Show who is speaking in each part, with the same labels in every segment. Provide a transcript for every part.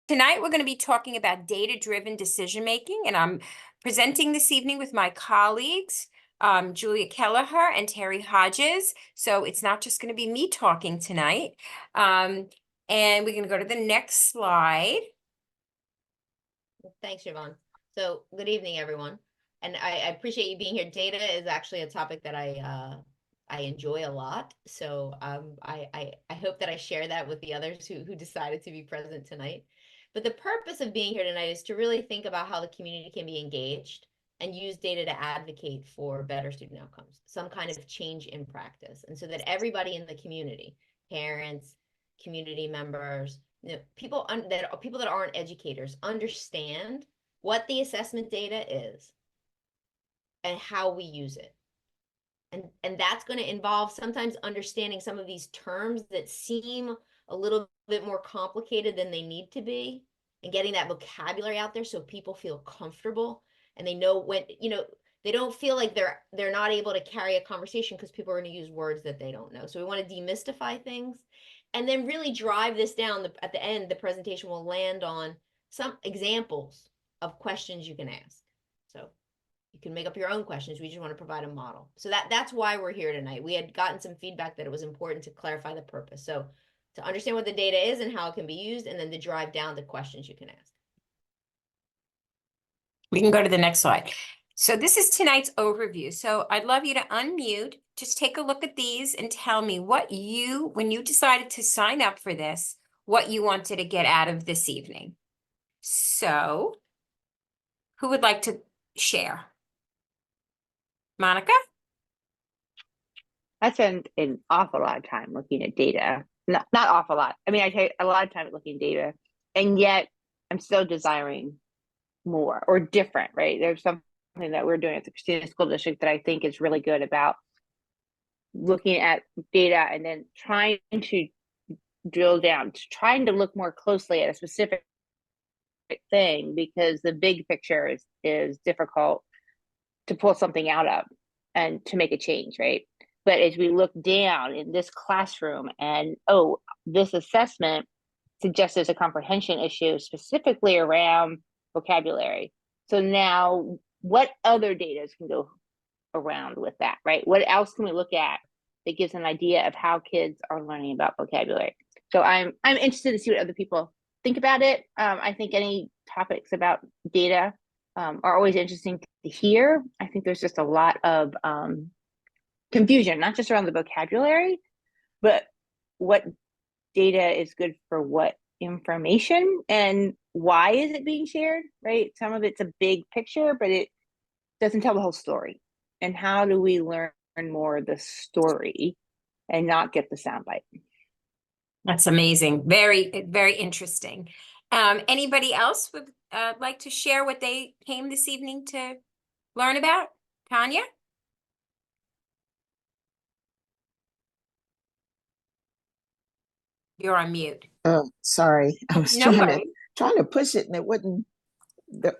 Speaker 1: Tonight, we're going to be talking about data-driven decision-making, and I'm presenting this evening with my colleagues, Julia Kelleher and Terry Hodges. So it's not just going to be me talking tonight. And we're going to go to the next slide.
Speaker 2: Thanks, Siobhan. So good evening, everyone. And I appreciate you being here. Data is actually a topic that I enjoy a lot. So I hope that I share that with the others who decided to be present tonight. But the purpose of being here tonight is to really think about how the community can be engaged and use data to advocate for better student outcomes, some kind of change in practice. And so that everybody in the community, parents, community members, people that aren't educators understand what the assessment data is and how we use it. And that's going to involve sometimes understanding some of these terms that seem a little bit more complicated than they need to be, and getting that vocabulary out there so people feel comfortable and they know when, they don't feel like they're not able to carry a conversation because people are going to use words that they don't know. So we want to demystify things and then really drive this down. At the end, the presentation will land on some examples of questions you can ask. So you can make up your own questions. We just want to provide a model. So that's why we're here tonight. We had gotten some feedback that it was important to clarify the purpose. So to understand what the data is and how it can be used, and then to drive down the questions you can ask.
Speaker 1: We can go to the next slide. So this is tonight's overview. So I'd love you to unmute, just take a look at these and tell me when you decided to sign up for this, what you wanted to get out of this evening. So who would like to share? Monica?
Speaker 3: I spend an awful lot of time looking at data. Not awful lot. I mean, I take a lot of time looking at data, and yet I'm still desiring more or different, right? There's something that we're doing at the Christina School District that I think is really good about looking at data and then trying to drill down, trying to look more closely at a specific thing, because the big picture is difficult to pull something out of and to make a change, right? But as we look down in this classroom and, oh, this assessment suggests there's a comprehension issue specifically around vocabulary. So now what other data can go around with that, right? What else can we look at that gives an idea of how kids are learning about vocabulary? So I'm interested to see what other people think about it. I think any topics about data are always interesting to hear. I think there's just a lot of confusion, not just around the vocabulary, but what data is good for what information and why is it being shared, right? Some of it's a big picture, but it doesn't tell the whole story. And how do we learn more of the story and not get the soundbite?
Speaker 1: That's amazing. Very, very interesting. Anybody else would like to share what they came this evening to learn about? Tanya? You're on mute.
Speaker 4: Oh, sorry. I was
Speaker 1: No
Speaker 4: trying to push it and it wouldn't, the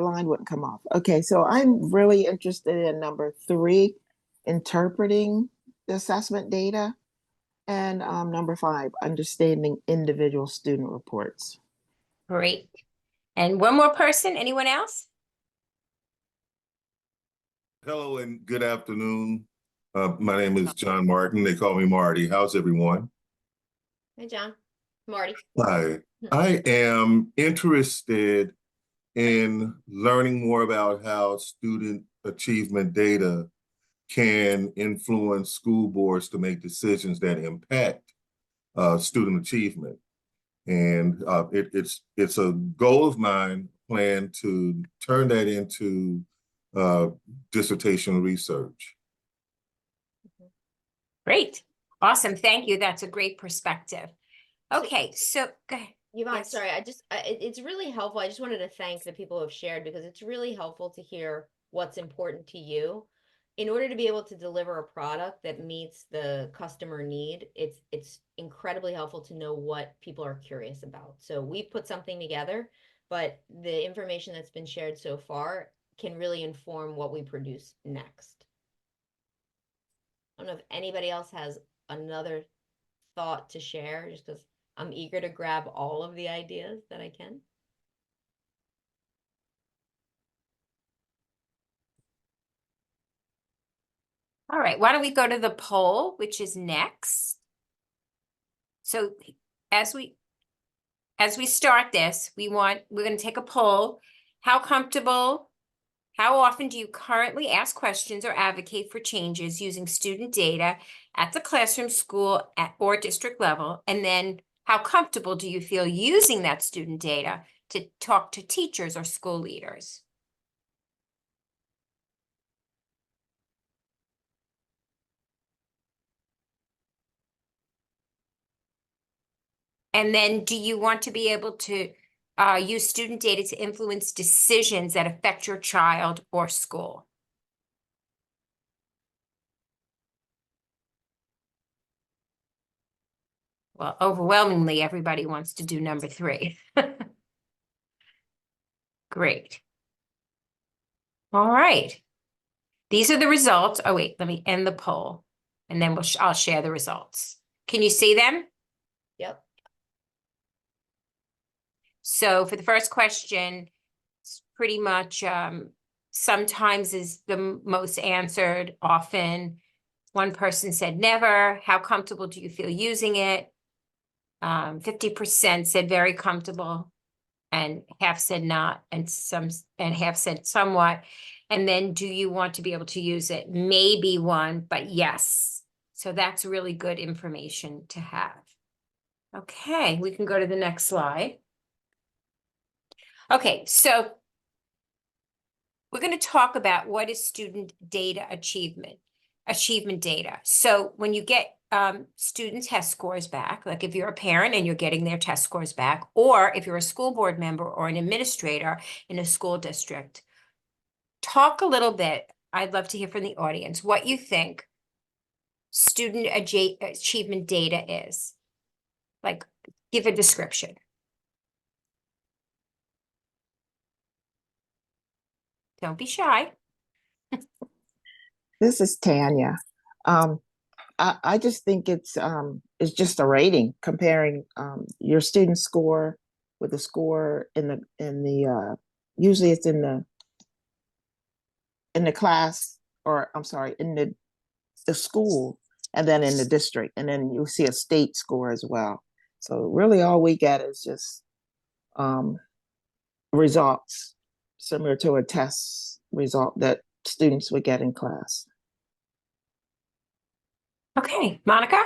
Speaker 4: line wouldn't come off. Okay, so I'm really interested in number 3, interpreting the assessment data, and number 5, understanding individual student reports.
Speaker 1: Great. And one more person, anyone else?
Speaker 5: Hello and good afternoon. My name is John Martin. They call me Marty. How's everyone?
Speaker 2: Hey, John. Marty.
Speaker 5: Hi. I am interested in learning more about how student achievement data can influence school boards to make decisions that impact student achievement. And it's a goal of mine, plan to turn that into dissertation research.
Speaker 1: Great. Awesome. Thank you. That's a great perspective. Okay, so go ahead.
Speaker 2: Yvonne,
Speaker 1: Yes.
Speaker 2: sorry, it's really helpful. I just wanted to thank the people who have shared, because it's really helpful to hear what's important to you. In order to be able to deliver a product that meets the customer need, it's incredibly helpful to know what people are curious about. So we put something together, but the information that's been shared so far can really inform what we produce next. I don't know if anybody else has another thought to share, just because I'm eager to grab all of the ideas that I can.
Speaker 1: All right, why don't we go to the poll, which is next? So as we start this, we're going to take a poll. How often do you currently ask questions or advocate for changes using student data at the classroom, school, or district level? And then how comfortable do you feel using that student data to talk to teachers or school leaders? And then do you want to be able to use student data to influence decisions that affect your child or school? Well, overwhelmingly, everybody wants to do number 3. Great. All right. These are the results. Oh, wait, let me end the poll and then I'll share the results. Can you see them?
Speaker 2: Yep.
Speaker 1: So for the first question, it's pretty much sometimes is the most answered, often. One person said never. How comfortable do you feel using it? 50% said very comfortable, and half said not, and half said somewhat. And then, do you want to be able to use it? Maybe one, but yes. So that's really good information to have. Okay, we can go to the next slide. Okay, so we're going to talk about what is student data achievement data. So when you get student test scores back, like if you're a parent and you're getting their test scores back, or if you're a school board member or an administrator in a school district, talk a little bit. I'd love to hear from the audience what you think student achievement data is. Like, give a description. Don't be shy.
Speaker 4: This is Tanya. I just think it's just a rating comparing your student score with the score in the usually it's in the class, or I'm sorry, in the school, and then in the district, and then you'll see a state score as well. So really all we get is just results similar to a test result that students would get in class.
Speaker 1: Okay, Monica?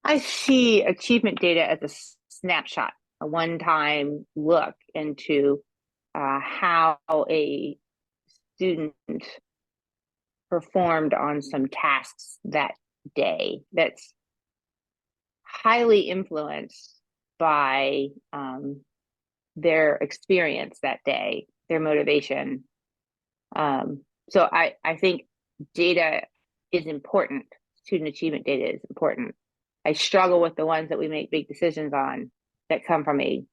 Speaker 3: I see achievement data as a snapshot, a one-time look into how a student performed on some tasks that day that's highly influenced by their experience that day, their motivation. So I think data is important. Student achievement data is important. I struggle with the ones that we make big decisions on that come from a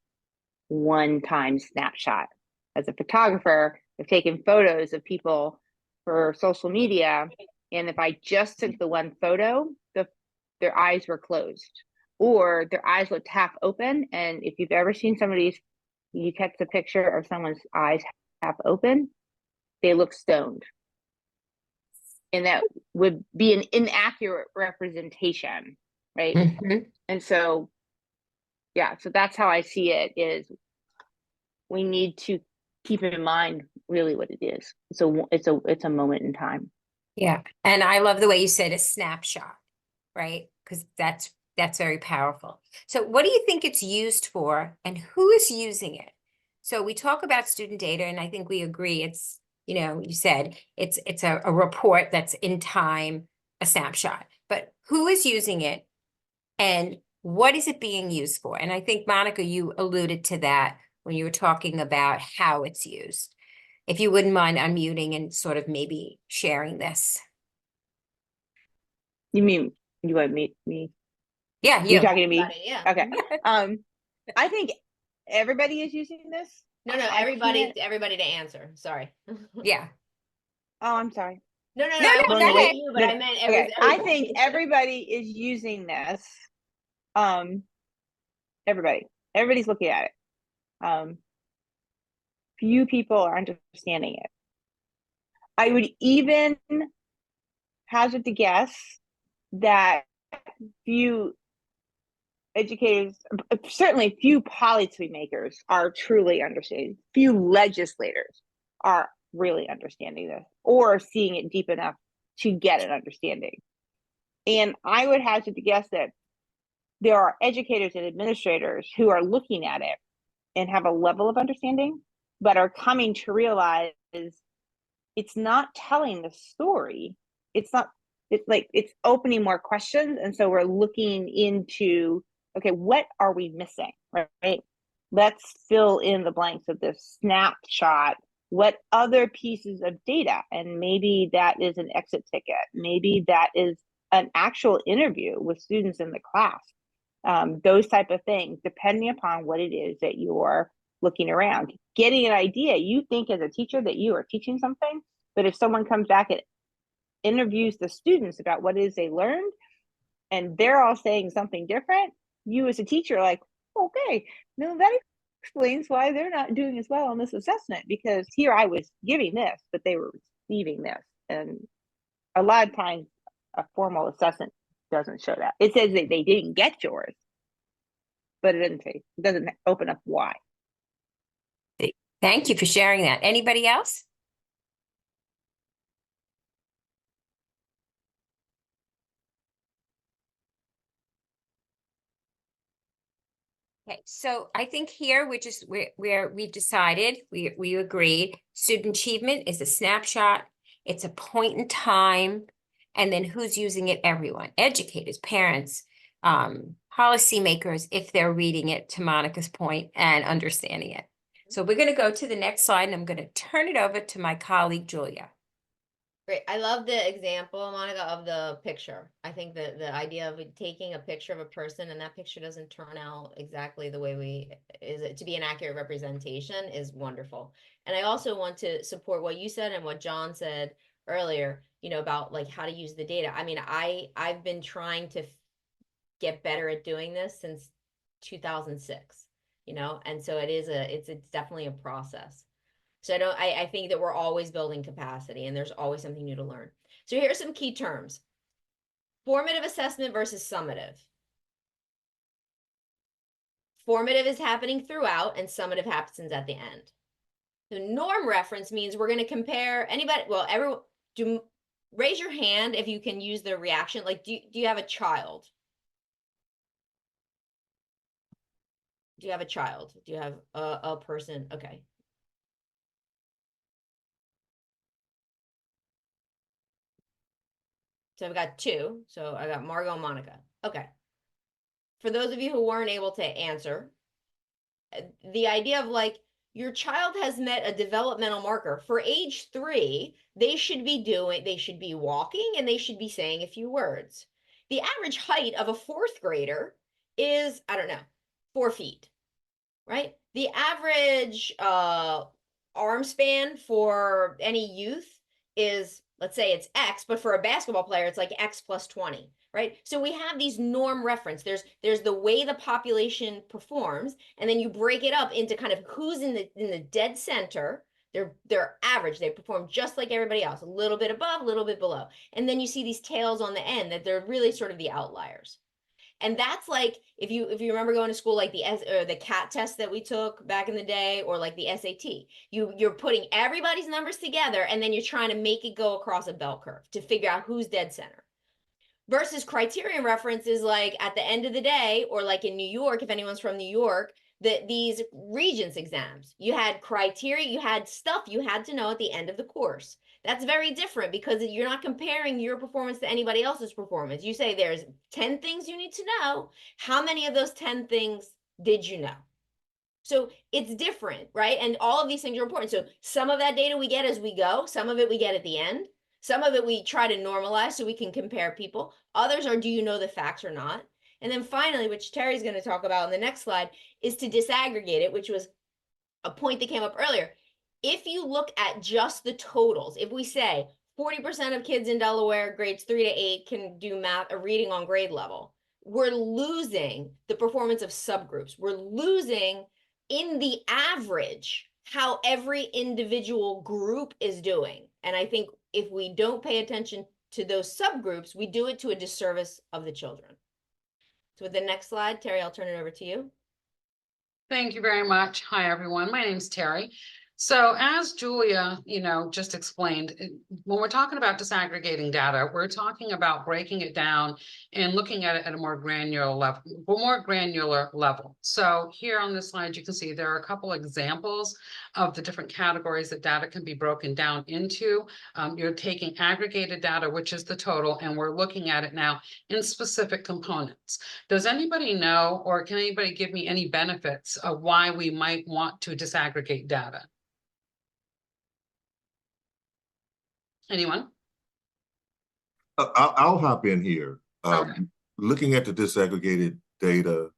Speaker 3: one-time snapshot. As a photographer, I've taken photos of people for social media, and if I just took the one photo, their eyes were closed, or their eyes looked half open. And if you've ever seen somebody's, you catch a picture of someone's eyes half open, they look stoned. And that would be an inaccurate representation, right?
Speaker 1: Mhm.
Speaker 3: And so, yeah, so that's how I see it, is we need to keep in mind really what it is. So it's a moment in time.
Speaker 1: Yeah, and I love the way you said a snapshot, right? Because that's very powerful. So what do you think it's used for, and who is using it? So we talk about student data, and I think we agree it's, you said it's a report that's in time, a snapshot. But who is using it, and what is it being used for? And I think, Monica, you alluded to that when you were talking about how it's used. If you wouldn't mind unmuting and sort of maybe sharing this.
Speaker 3: You mean you want me?
Speaker 1: Yeah,
Speaker 3: You're
Speaker 1: you.
Speaker 3: talking to me?
Speaker 2: Everybody, yeah.
Speaker 3: Okay. I think everybody is using this.
Speaker 2: No,
Speaker 3: I
Speaker 2: everybody
Speaker 3: can't-
Speaker 2: to answer. Sorry.
Speaker 1: Yeah.
Speaker 3: Oh, I'm sorry.
Speaker 2: No,
Speaker 1: No,
Speaker 2: I
Speaker 1: no,
Speaker 2: wasn't
Speaker 1: go
Speaker 2: asking
Speaker 1: ahead.
Speaker 2: you, but I meant
Speaker 3: Okay, I
Speaker 2: everybody.
Speaker 3: think everybody is using this. Everybody's looking at it. Few people are understanding it. I would even hazard to guess that few educators, certainly few policy makers, are truly understanding. Few legislators are really understanding this or seeing it deep enough to get an understanding. And I would hazard to guess that there are educators and administrators who are looking at it and have a level of understanding, but are coming to realize it's not telling the story. It's not, it's like, it's opening more questions. And so we're looking into, okay, what are we missing, right? Let's fill in the blanks of this snapshot. What other pieces of data? And maybe that is an exit ticket. Maybe that is an actual interview with students in the class. Those type of things, depending upon what it is that you're looking around, getting an idea. You think as a teacher that you are teaching something, but if someone comes back and interviews the students about what it is they learned, and they're all saying something different, you as a teacher are like, okay, no, that explains why they're not doing as well on this assessment, because here I was giving this, but they were receiving this. And a lot of times a formal assessment doesn't show that. It says that they didn't get yours, but it doesn't open up why.
Speaker 1: Thank you for sharing that. Anybody else? Okay, so I think here where we decided, we agreed, student achievement is a snapshot, it's a point in time, and then who's using it? Everyone, educators, parents, policymakers, if they're reading it, to Monica's point, and understanding it. So we're going to go to the next slide, and I'm going to turn it over to my colleague, Julia.
Speaker 2: Great. I love the example, Monica, of the picture. I think that the idea of taking a picture of a person and that picture doesn't turn out exactly the way is it to be an accurate representation is wonderful. And I also want to support what you said and what John said earlier, about like how to use the data. I mean, I've been trying to get better at doing this since 2006, and so it's definitely a process. So I think that we're always building capacity and there's always something new to learn. So here are some key terms. Formative assessment versus summative. Formative is happening throughout and summative happens at the end. So norm reference means we're going to compare everyone, raise your hand if you can use the reaction. Like, do you have a child? Do you have a child? Do you have a person? Okay. So I've got two. So I got Margot and Monica. Okay. For those of you who weren't able to answer, the idea of like your child has met a developmental marker for age 3, they should be walking and they should be saying a few words. The average height of a 4th grader is, I don't know, 4 feet, right? The average arm span for any youth is, let's say it's X, but for a basketball player, it's like X plus 20, right? So we have these norm reference. There's the way the population performs, and then you break it up into kind of who's in the dead center. They're average. They perform just like everybody else, a little bit above, a little bit below. And then you see these tails on the end that they're really sort of the outliers. And that's like, if you remember going to school, like the CAT test that we took back in the day, or like the SAT, you're putting everybody's numbers together and then you're trying to make it go across a bell curve to figure out who's dead center. Versus criterion reference is like at the end of the day, or like in New York, if anyone's from New York, these Regents exams, you had criteria, you had stuff you had to know at the end of the course. That's very different because you're not comparing your performance to anybody else's performance. You say there's 10 things you need to know. How many of those 10 things did you know? So it's different, right? And all of these things are important. So some of that data we get as we go, some of it we get at the end. Some of it we try to normalize so we can compare people. Others are, do you know the facts or not? And then finally, which Terry's going to talk about in the next slide, is to disaggregate it, which was a point that came up earlier. If you look at just the totals, if we say 40% of kids in Delaware, grades 3 to 8, can do math or reading on grade level. We're losing the performance of subgroups. We're losing in the average how every individual group is doing. And I think if we don't pay attention to those subgroups, we do it to a disservice of the children. So with the next slide, Terry, I'll turn it over to you.
Speaker 6: Thank you very much. Hi, everyone. My name's Terry. So as Julia, just explained, when we're talking about disaggregating data, we're talking about breaking it down and looking at it at a more granular level. So here on this slide, you can see there are a couple examples of the different categories that data can be broken down into. You're taking aggregated data, which is the total, and we're looking at it now in specific components. Does anybody know, or can anybody give me any benefits of why we might want to disaggregate data? Anyone?
Speaker 5: I'll hop in here.
Speaker 6: Okay.
Speaker 5: Looking at the disaggregated data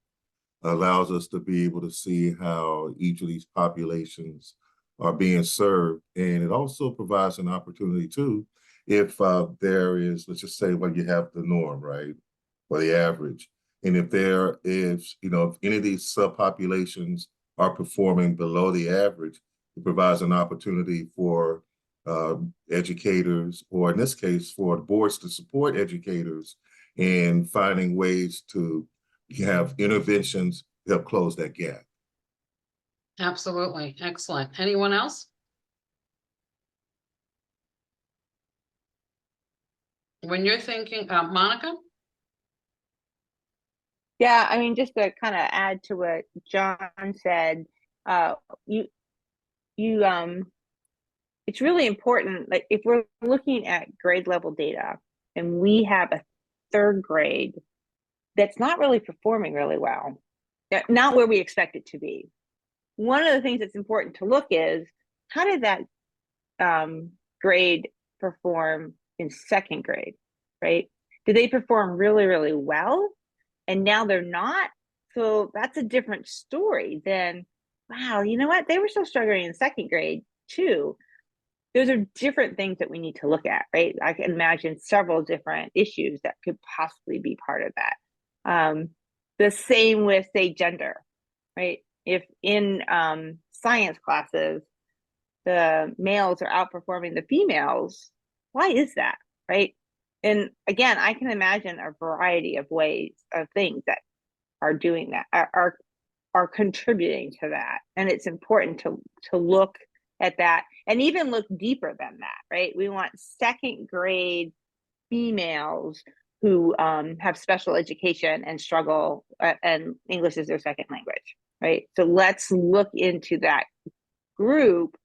Speaker 5: allows us to be able to see how each of these populations are being served. And it also provides an opportunity too, if there is, let's just say, you have the norm, right? Or the average. And if there is, if any of these subpopulations are performing below the average, it provides an opportunity for educators, or in this case, for the boards to support educators in finding ways to have interventions to help close that gap.
Speaker 6: Absolutely. Excellent. Anyone else? When you're thinking, Monica?
Speaker 3: Yeah, I mean, just to kind of add to what John said, it's really important, like if we're looking at grade level data and we have a third grade that's not really performing really well, not where we expect it to be. One of the things that's important to look is, how did that grade perform in second grade, right? Did they perform really, really well? And now they're not? So that's a different story than, wow, you know what? They were still struggling in second grade too. Those are different things that we need to look at, right? I can imagine several different issues that could possibly be part of that. The same with, say, gender, right? If in science classes, the males are outperforming the females, why is that, right? And again, I can imagine a variety of ways of things that are doing that, are contributing to that. And it's important to look at that and even look deeper than that, right? We want second grade females who have special education and struggle, and English is their second language, right? So let's look into that group,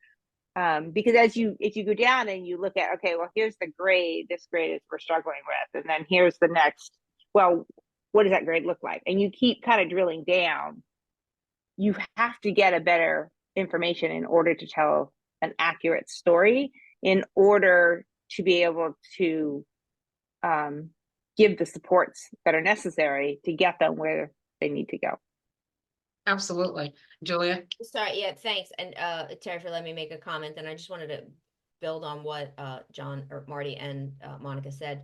Speaker 3: because if you go down and you look at, okay, well, here's the grade, this grade is we're struggling with, and then here's the next, well, what does that grade look like? And you keep kind of drilling down, you have to get a better information in order to tell an accurate story, in order to be able to give the supports that are necessary to get them where they need to go.
Speaker 6: Absolutely. Julia?
Speaker 2: Sorry, yeah, thanks. And Terry, for letting me make a comment. And I just wanted to build on what John or Marty and Monica said.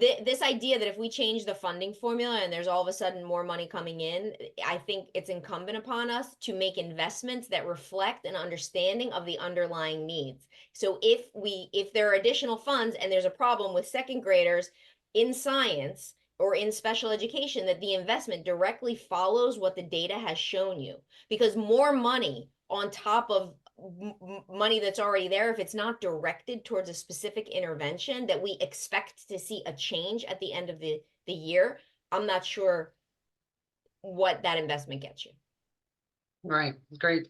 Speaker 2: This idea that if we change the funding formula and there's all of a sudden more money coming in, I think it's incumbent upon us to make investments that reflect an understanding of the underlying needs. So if there are additional funds and there's a problem with second graders in science or in special education, that the investment directly follows what the data has shown you. Because more money on top of money that's already there, if it's not directed towards a specific intervention that we expect to see a change at the end of the year, I'm not sure what that investment gets you.
Speaker 6: Right, great.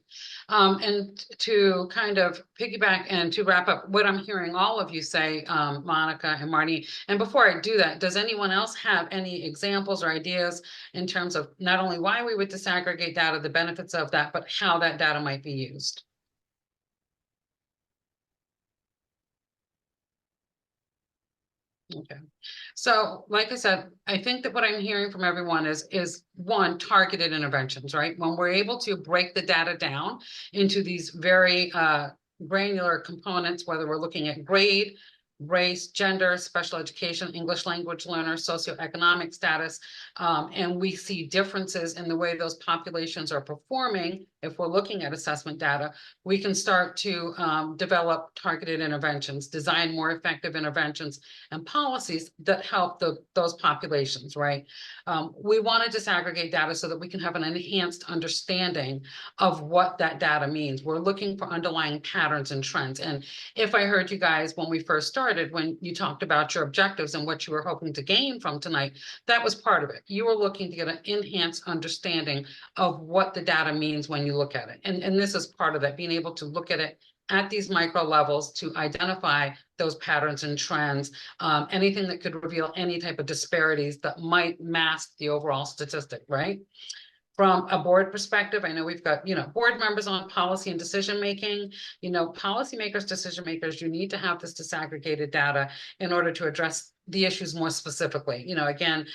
Speaker 6: And to kind of piggyback and to wrap up what I'm hearing all of you say, Monica and Marty, and before I do that, does anyone else have any examples or ideas in terms of not only why we would disaggregate data, the benefits of that, but how that data might be used? Okay. So like I said, I think that what I'm hearing from everyone is one, targeted interventions, right? When we're able to break the data down into these very granular components, whether we're looking at grade, race, gender, special education, English language learners, socioeconomic status, and we see differences in the way those populations are performing. If we're looking at assessment data, we can start to develop targeted interventions, design more effective interventions and policies that help those populations, right? We want to disaggregate data so that we can have an enhanced understanding of what that data means. We're looking for underlying patterns and trends. And if I heard you guys when we first started, when you talked about your objectives and what you were hoping to gain from tonight, that was part of it. You were looking to get an enhanced understanding of what the data means when you look at it. And this is part of that, being able to look at it at these micro levels to identify those patterns and trends, anything that could reveal any type of disparities that might mask the overall statistic, right? From a board perspective, I know we've got, board members on policy and decision-making, policymakers, decision makers, you need to have this disaggregated data in order to address the issues more specifically. Again,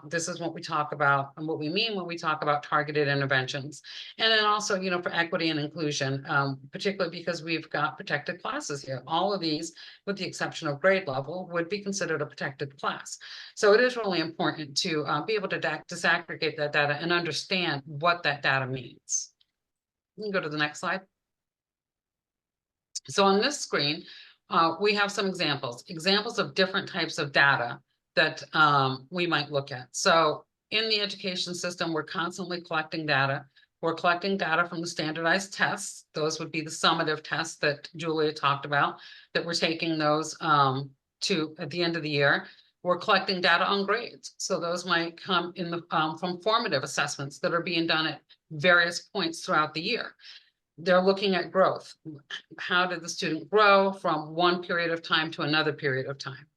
Speaker 6: this is what we talk about and what we mean when we talk about targeted interventions. And then also, for equity and inclusion, particularly because we've got protected classes here. All of these, with the exception of grade level, would be considered a protected class. So it is really important to be able to disaggregate that data and understand what that data means. You can go to the next slide. So on this screen, we have some examples of different types of data that we might look at. So in the education system, we're constantly collecting data. We're collecting data from the standardized tests. Those would be the summative tests that Julia talked about, that we're taking those to at the end of the year. We're collecting data on grades. So those might come in the from formative assessments that are being done at various points throughout the year. They're looking at growth. How did the student grow from one period of time to another period of time?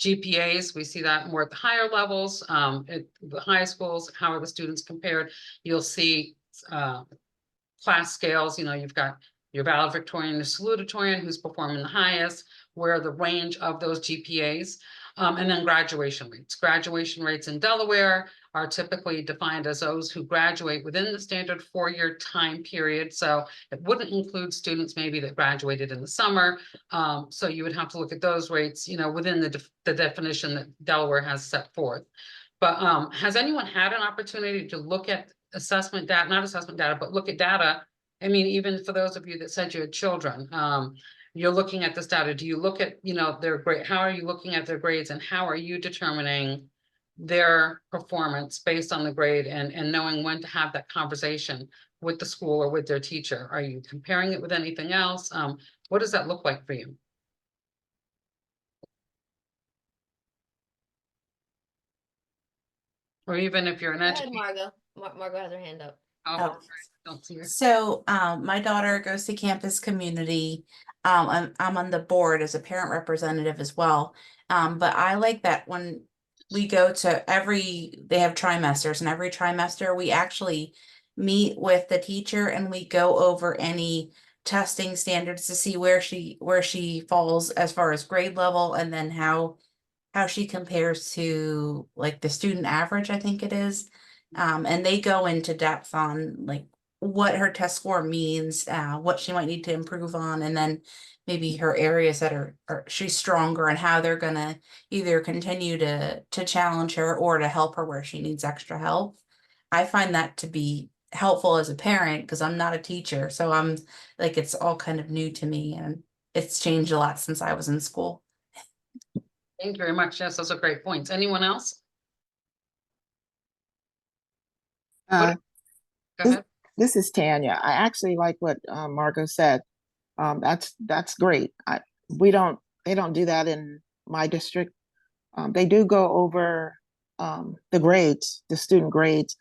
Speaker 6: GPAs, we see that more at the higher levels, at the high schools. How are the students compared? You'll see class scales. You've got your valedictorian, your salutatorian, who's performing the highest, where the range of those GPAs. And then graduation rates. Graduation rates in Delaware are typically defined as those who graduate within the standard 4-year time period. So it wouldn't include students maybe that graduated in the summer. So you would have to look at those rates, within the definition that Delaware has set forth. But has anyone had an opportunity to look at assessment data, not assessment data, but look at data? I mean, even for those of you that said you had children, you're looking at this data. Do you look at, their grade? How are you looking at their grades, and how are you determining their performance based on the grade and knowing when to have that conversation with the school or with their teacher? Are you comparing it with anything else? What does that look like for you? Or even if you're an
Speaker 2: Go ahead,
Speaker 6: educator.
Speaker 2: Margot. Margot has her hand up.
Speaker 6: Oh, don't see her.
Speaker 7: So my daughter goes to campus community. I'm on the board as a parent representative as well. But I like that when we go to they have trimesters, and every trimester we actually meet with the teacher and we go over any testing standards to see where she falls as far as grade level, and then how she compares to like the student average, I think it is. And they go into depth on like what her test score means, what she might need to improve on, and then maybe her areas that are she's stronger, and how they're gonna either continue to challenge her or to help her where she needs extra help. I find that to be helpful as a parent because I'm not a teacher, so I'm like, it's all kind of new to me, and it's changed a lot since I was in school.
Speaker 6: Thank you very much. Yes, those are great points. Anyone else?
Speaker 4: Uh,
Speaker 6: Go ahead.
Speaker 4: This is Tanya. I actually like what Margot said. That's great. They don't do that in my district. They do go over the grades, the student grades,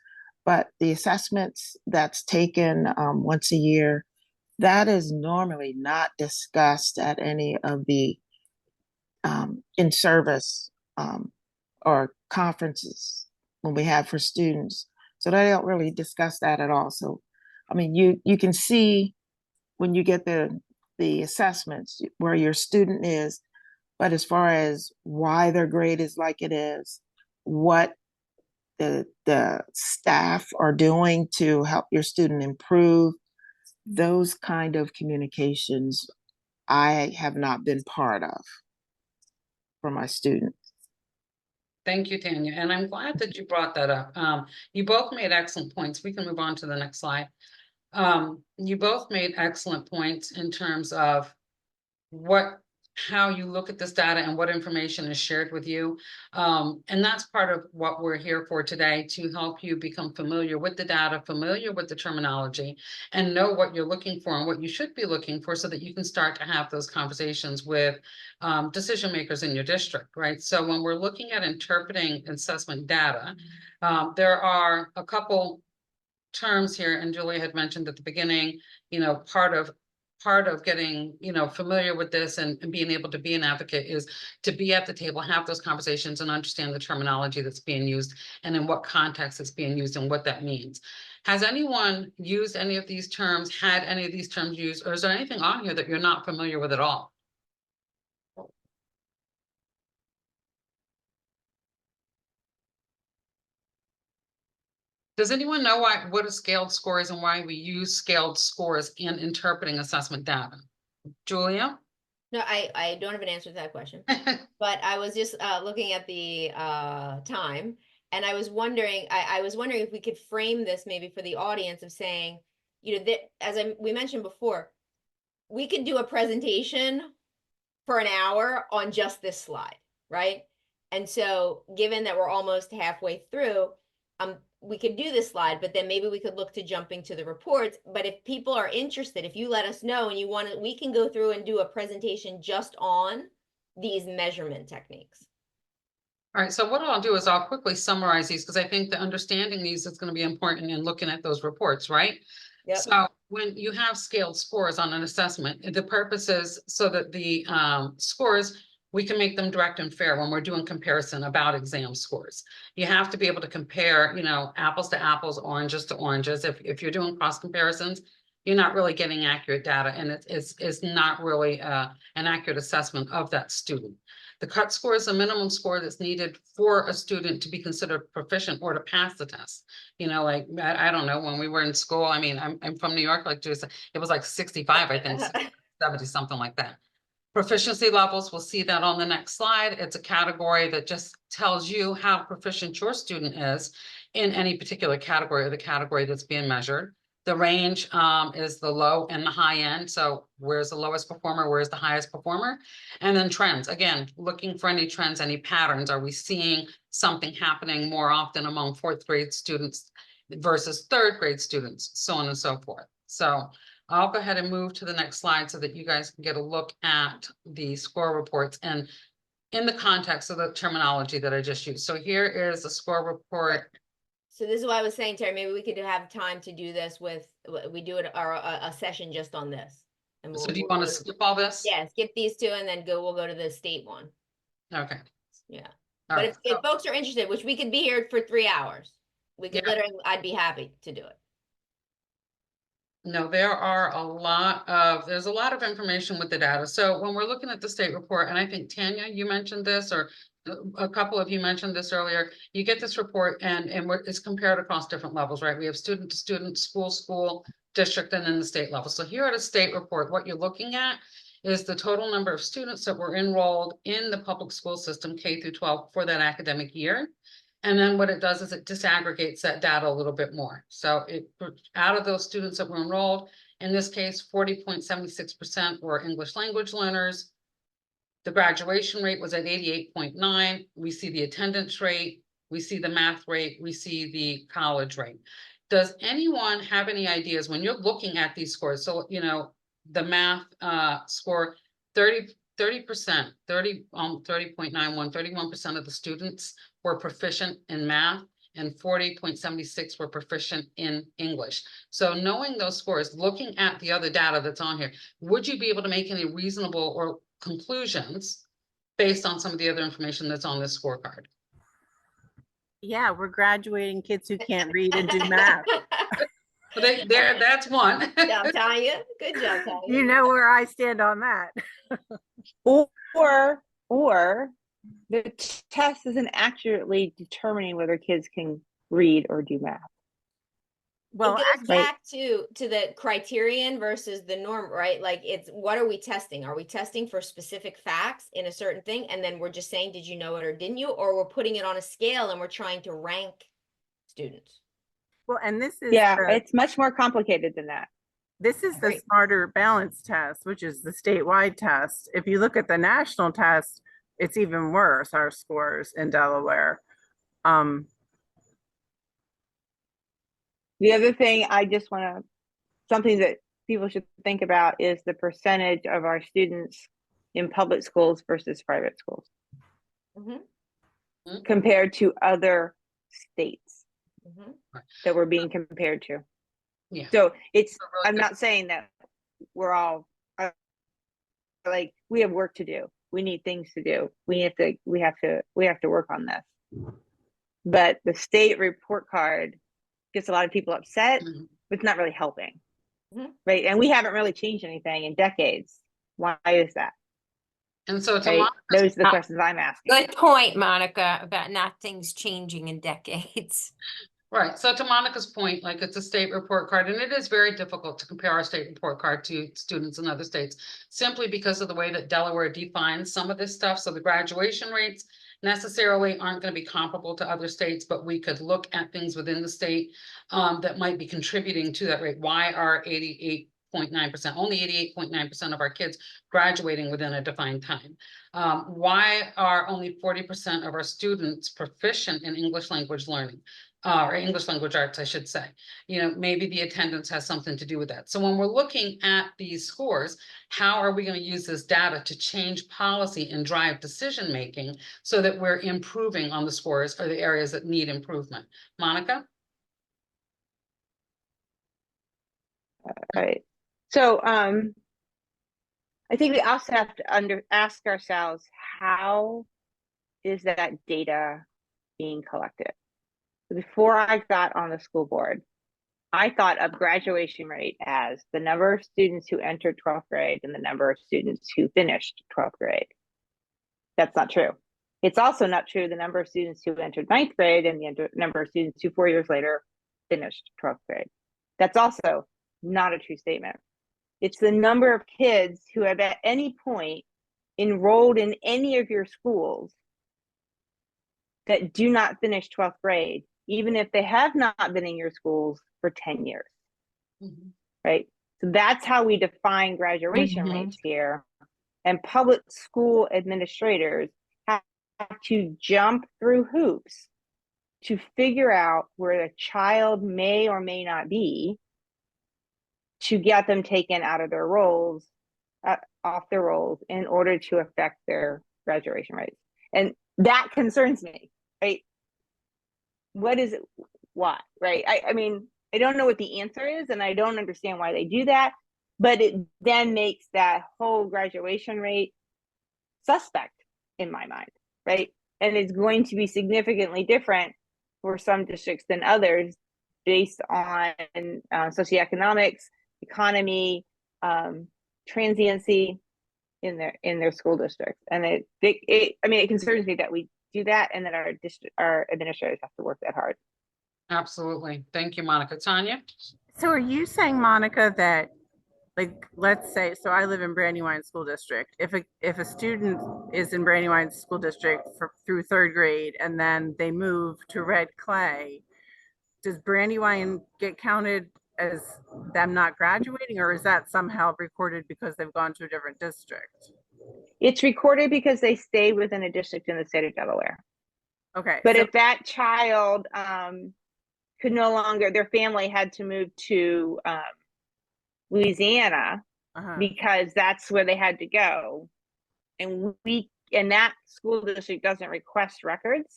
Speaker 4: but the assessments that's taken once a year, that is normally not discussed at any of the in-service or conferences when we have for students. So they don't really discuss that at all. So, I mean, you can see when you get the assessments where your student is, but as far as why their grade is like it is, what the staff are doing to help your student improve, those kind of communications I have not been part of for my students.
Speaker 6: Thank you, Tanya. And I'm glad that you brought that up. You both made excellent points. We can move on to the next slide. You both made excellent points in terms of how you look at this data and what information is shared with you. And that's part of what we're here for today, to help you become familiar with the data, familiar with the terminology, and know what you're looking for and what you should be looking for, so that you can start to have those conversations with decision makers in your district, right? So when we're looking at interpreting assessment data, there are a couple terms here, and Julia had mentioned at the beginning, part of getting, familiar with this and being able to be an advocate is to be at the table, have those conversations, and understand the terminology that's being used and in what context it's being used and what that means. Has anyone used any of these terms, had any of these terms used, or is there anything on here that you're not familiar with at all? Does anyone know what a scaled score is and why we use scaled scores in interpreting assessment data? Julia?
Speaker 2: No, I don't have an answer to that question, but I was just looking at the time, and I was wondering, I was wondering if we could frame this maybe for the audience of saying, that we mentioned before, we could do a presentation for an hour on just this slide, right? And so given that we're almost halfway through, we could do this slide, but then maybe we could look to jumping to the reports. But if people are interested, if you let us know and you want to, we can go through and do a presentation just on these measurement techniques.
Speaker 6: All right, so what I'll do is I'll quickly summarize these, because I think that understanding these is going to be important in looking at those reports, right?
Speaker 2: Yep.
Speaker 6: So when you have scaled scores on an assessment, the purpose is so that the scores, we can make them direct and fair when we're doing comparison about exam scores. You have to be able to compare, apples to apples, oranges to oranges. If you're doing cross comparisons, you're not really getting accurate data, and it's not really an accurate assessment of that student. The cut score is the minimum score that's needed for a student to be considered proficient or to pass the test. Like, I don't know, when we were in school, I mean, I'm from New York, like Julia, it was like 65, I think, 70, something like that. Proficiency levels, we'll see that on the next slide. It's a category that just tells you how proficient your student is in any particular category, or the category that's being measured. The range is the low and the high end. So where's the lowest performer? Where's the highest performer? And then trends, again, looking for any trends, any patterns. Are we seeing something happening more often among fourth grade students versus third grade students, so on and so forth. So I'll go ahead and move to the next slide so that you guys can get a look at the score reports and in the context of the terminology that I just used. So here is the score report.
Speaker 2: So this is what I was saying, Terry, maybe we could have time to do this we do it a session just on this. And
Speaker 6: So do you want to skip all this?
Speaker 2: Yeah, skip these two and then we'll go to the state one.
Speaker 6: Okay.
Speaker 2: Yeah.
Speaker 6: All
Speaker 2: But
Speaker 6: right.
Speaker 2: if folks are interested, which we could be here for 3 hours, we could literally, I'd be happy to do it.
Speaker 6: No, there's a lot of information with the data. So when we're looking at the state report, and I think Tanya, you mentioned this, or a couple of you mentioned this earlier, you get this report and it's compared across different levels, right? We have student to student, school, district, and then the state level. So here at a state report, what you're looking at is the total number of students that were enrolled in the public school system, K through 12, for that academic year. And then what it does is it disaggregates that data a little bit more. So out of those students that were enrolled, in this case, 40.76% were English language learners. The graduation rate was at 88.9. We see the attendance rate, we see the math rate, we see the college rate. Does anyone have any ideas when you're looking at these scores? So, the math score, 30%, 30.91, 31% of the students were proficient in math, and 40.76 were proficient in English. So knowing those scores, looking at the other data that's on here, would you be able to make any reasonable or conclusions based on some of the other information that's on this scorecard?
Speaker 8: Yeah, we're graduating kids who can't read and do math.
Speaker 6: So that's one.
Speaker 2: Good job, Tanya. Good job, Tanya.
Speaker 8: You know where I stand on that.
Speaker 3: Or the test isn't accurately determining whether kids can read or do math.
Speaker 8: Well,
Speaker 2: it goes
Speaker 8: actually,
Speaker 2: back to the criterion versus the norm, right? Like, it's what are we testing? Are we testing for specific facts in a certain thing, and then we're just saying, did you know it or didn't you? Or we're putting it on a scale and we're trying to rank students.
Speaker 8: well, and this is
Speaker 3: Yeah,
Speaker 8: the
Speaker 3: it's much more complicated than that.
Speaker 8: this is the
Speaker 2: Great.
Speaker 8: smarter balance test, which is the statewide test. If you look at the national test, it's even worse, our scores in Delaware.
Speaker 3: The other thing I just want to, something that people should think about is the percentage of our students in public schools versus private schools
Speaker 2: Mhm,
Speaker 3: compared to other states
Speaker 2: mhm.
Speaker 3: that we're being compared to.
Speaker 6: Yeah.
Speaker 3: So it's,
Speaker 6: So really
Speaker 3: I'm
Speaker 6: good.
Speaker 3: not saying that we're all like, we have work to do. We need things to do. We have to work on this. But the state report card gets a lot of people upset,
Speaker 6: Mhm.
Speaker 3: but it's not really helping.
Speaker 2: Mhm.
Speaker 3: Right. And we haven't really changed anything in decades. Why is that?
Speaker 6: And so to
Speaker 3: Right?
Speaker 6: Monica's
Speaker 3: Those are the questions I'm asking.
Speaker 1: Good point, Monica, about not things changing in decades.
Speaker 6: Right. So to Monica's point, like it's a state report card, and it is very difficult to compare our state report card to students in other states, simply because of the way that Delaware defines some of this stuff. So the graduation rates necessarily aren't going to be comparable to other states, but we could look at things within the state that might be contributing to that rate. Why are 88.9%, only 88.9% of our kids graduating within a defined time? Why are only 40% of our students proficient in English language learning? Or English language arts, I should say. You know, maybe the attendance has something to do with that. So when we're looking at these scores, how are we going to use this data to change policy and drive decision making so that we're improving on the scores or the areas that need improvement? Monica?
Speaker 3: Right. So I think we also have to ask ourselves, how is that data being collected? Before I got on the school board, I thought of graduation rate as the number of students who entered 12th grade and the number of students who finished 12th grade. That's not true. It's also not true the number of students who entered 9th grade and the number of students who 4 years later finished 12th grade. That's also not a true statement. It's the number of kids who have at any point enrolled in any of your schools that do not finish 12th grade, even if they have not been in your schools for 10 years, right? So that's how we define graduation rates here. And public school administrators have to jump through hoops to figure out where a child may or may not be to get them taken out of their roles, off their roles, in order to affect their graduation rates. And that concerns me, right? What is it? Why, right? I mean, I don't know what the answer is, and I don't understand why they do that, but it then makes that whole graduation rate suspect in my mind, right? And it's going to be significantly different for some districts than others based on socioeconomics, economy, transiency in their school districts. And it concerns me that we do that and that our administrators have to work that hard.
Speaker 6: Absolutely. Thank you, Monica. Tanya?
Speaker 8: So are you saying, Monica, that, like, let's say, so I live in Brandywine School District. If a student is in Brandywine School District through 3rd grade and then they move to Red Clay, does Brandywine get counted as them not graduating, or is that somehow recorded because they've gone to a different district?
Speaker 3: It's recorded because they stay within a district in the state of Delaware.
Speaker 8: Okay.
Speaker 3: But
Speaker 8: so,
Speaker 3: if that child could no longer, their family had to move to Louisiana because that's where they had to go, and that school district doesn't request records,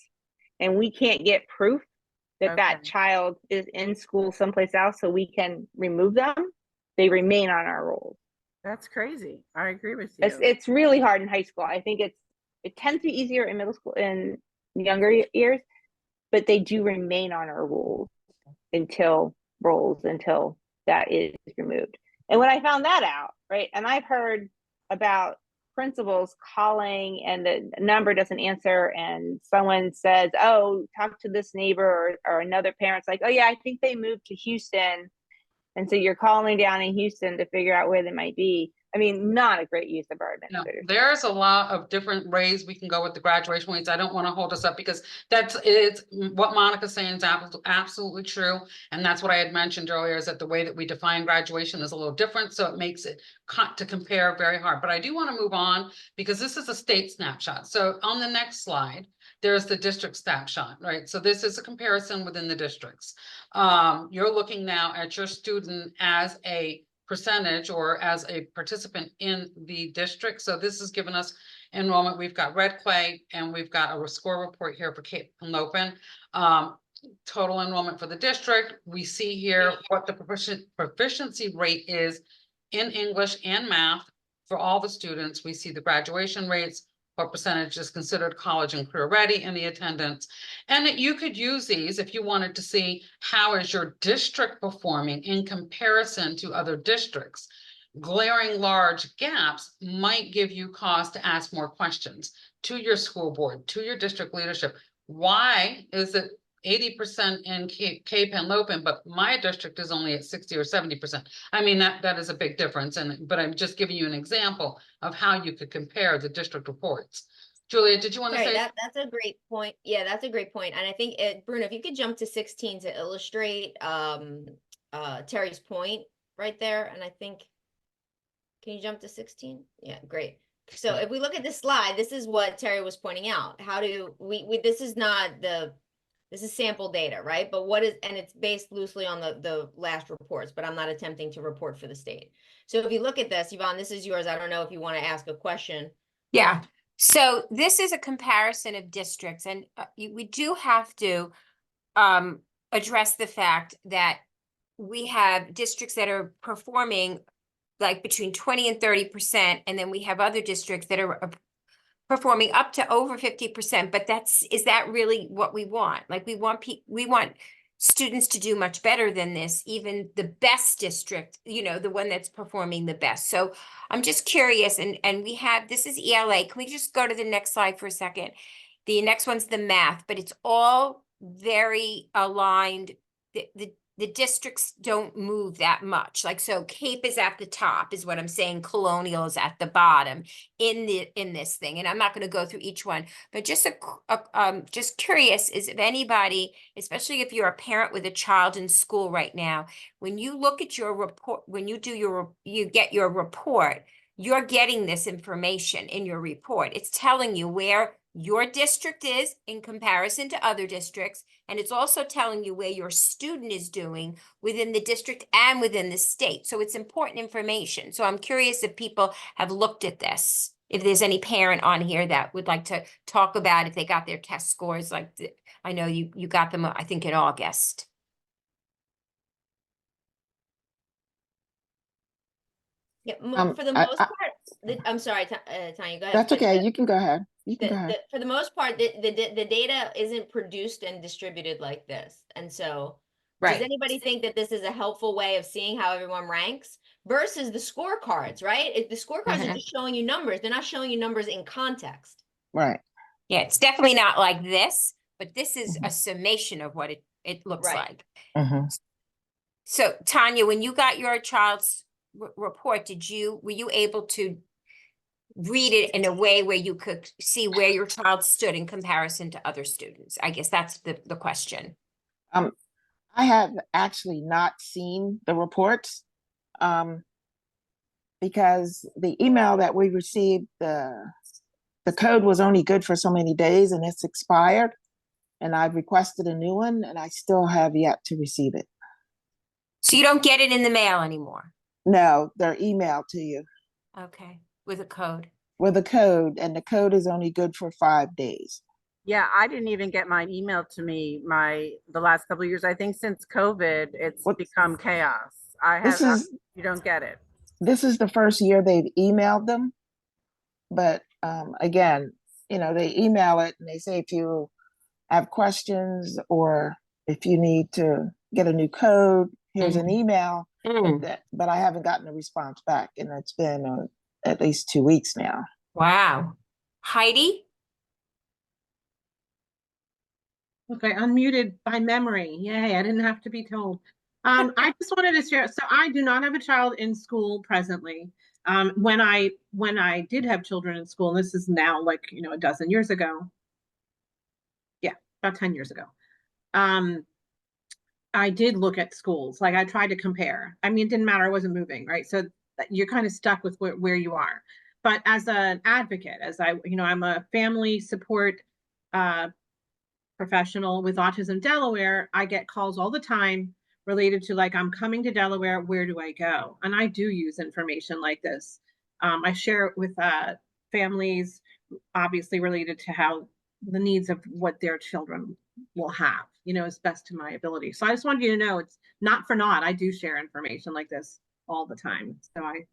Speaker 3: and we can't get proof that that child is in school someplace else so we can remove them, they remain on our rolls.
Speaker 8: That's crazy. I agree with you.
Speaker 3: It's really hard in high school. I think it tends to be easier in middle school, in younger years, but they do remain on our rolls until that is removed. And when I found that out, right, and I've heard about principals calling and the number doesn't answer and someone says, oh, talk to this neighbor, or another parent's like, oh yeah, I think they moved to Houston. And so you're calling down in Houston to figure out where they might be. I mean, not a great use of our
Speaker 6: No,
Speaker 3: administrators.
Speaker 6: there's a lot of different ways we can go with the graduation rates. I don't want to hold us up because it's what Monica's saying is absolutely true. And that's what I had mentioned earlier, is that the way that we define graduation is a little different. So it makes it to compare very hard. But I do want to move on because this is a state snapshot. So on the next slide, there's the district snapshot, right? So this is a comparison within the districts. You're looking now at your student as a percentage or as a participant in the district. So this has given us enrollment. We've got Red Clay and we've got a score report here for Cape and Lopin. Total enrollment for the district. We see here what the proficiency rate is in English and math for all the students. We see the graduation rates, what percentage is considered college and career ready in the attendance. And that you could use these if you wanted to see how is your district performing in comparison to other districts. Glaring large gaps might give you cause to ask more questions to your school board, to your district leadership. Why is it 80% in Cape and Lopin, but my district is only at 60 or 70%. I mean, that is a big difference. But I'm just giving you an example of how you could compare the district reports. Julia, did you want to say?
Speaker 2: That's a great point. Yeah, that's a great point. And I think Bruno, if you could jump to 16 to illustrate Terry's point right there. And I think, can you jump to 16? Yeah, great. So if we look at this slide, this is what Terry was pointing out. How do we this is not this is sample data, right? But and it's based loosely on the last reports, but I'm not attempting to report for the state. So if you look at this, Yvonne, this is yours. I don't know if you want to ask a question.
Speaker 1: Yeah. So this is a comparison of districts, and we do have to address the fact that we have districts that are performing like between 20 and 30%, and then we have other districts that are performing up to over 50%. But is that really what we want? Like we want students to do much better than this, even the best district, the one that's performing the best. So I'm just curious, and this is ELA. Can we just go to the next slide for a second? The next one's the math, but it's all very aligned. The districts don't move that much. Like, so Cape is at the top is what I'm saying. Colonial is at the bottom in this thing. And I'm not going to go through each one, but just just curious is if anybody, especially if you're a parent with a child in school right now, when you look at your report, when you get your report, you're getting this information in your report. It's telling you where your district is in comparison to other districts, and it's also telling you where your student is doing within the district and within the state. So it's important information. So I'm curious if people have looked at this, if there's any parent on here that would like to talk about if they got their test scores. Like I know you got them, I think, in August.
Speaker 2: Yeah, for the most part, I'm sorry, Tanya, go ahead.
Speaker 4: That's okay. You can go ahead.
Speaker 2: For the most part, the data isn't produced and distributed like this. And so does anybody think that this is a helpful way of seeing how everyone ranks versus the scorecards, right? The scorecards are just showing you numbers. They're not showing you numbers in context.
Speaker 4: Right.
Speaker 1: Yeah, it's definitely not like this, but this is a summation of what it looks like. So Tanya, when you got your child's report, were you able to read it in a way where you could see where your child stood in comparison to other students? I guess that's the question.
Speaker 4: I have actually not seen the reports because the email that we received, the code was only good for so many days and it's expired, and I've requested a new one and I still have yet to receive it.
Speaker 1: So you don't get it in the mail anymore?
Speaker 4: No, they're emailed to you.
Speaker 1: Okay, with a code.
Speaker 4: With a code, and the code is only good for 5 days.
Speaker 8: Yeah, I didn't even get mine emailed to me the last couple of years. I think since COVID, it's become chaos. You don't get it.
Speaker 4: This is the first year they've emailed them, but again, they email it and they say if you have questions or if you need to get a new code, here's an email. But I haven't gotten a response back, and it's been at least 2 weeks now.
Speaker 1: Wow. Heidi?
Speaker 9: Okay, unmuted by memory. Yay, I didn't have to be told. I just wanted to share. So I do not have a child in school presently. When I did have children in school, and this is now like, a dozen years ago. Yeah, about 10 years ago. I did look at schools. Like I tried to compare. I mean, it didn't matter. I wasn't moving, right? So you're kind of stuck with where you are. But as an advocate, I'm a family support professional with Autism Delaware, I get calls all the time related to like, I'm coming to Delaware, where do I go? And I do use information like this. I share it with families, obviously related to how the needs of what their children will have, as best to my ability. So I just wanted you to know it's not for naught. I do share information like this all the time. So I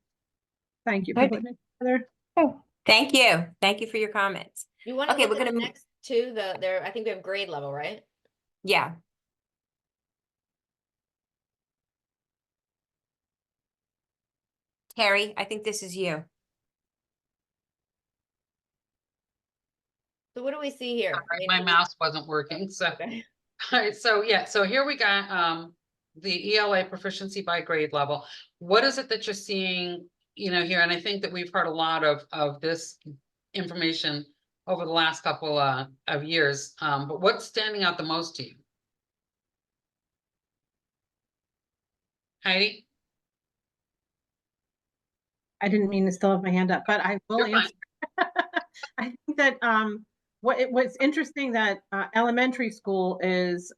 Speaker 9: thank you for
Speaker 1: Good.
Speaker 9: putting it together.
Speaker 1: Oh, thank you. Thank you for your comments.
Speaker 2: You want to
Speaker 1: Okay,
Speaker 2: look
Speaker 1: we're
Speaker 2: at
Speaker 1: gonna
Speaker 2: the
Speaker 1: move.
Speaker 2: next two, I think we have grade level, right?
Speaker 1: Yeah. Terry, I think this is you.
Speaker 2: So what do we see here?
Speaker 6: My mouse wasn't working, so.
Speaker 2: Okay.
Speaker 6: All right, so yeah, so here we got the ELA proficiency by grade level. What is it that you're seeing, here? And I think that we've heard a lot of this information over the last couple of years. But what's standing out the most to you? Heidi?
Speaker 9: I didn't mean to still have my hand up, but I will
Speaker 6: You're fine.
Speaker 9: answer. I think that what's interesting that elementary school is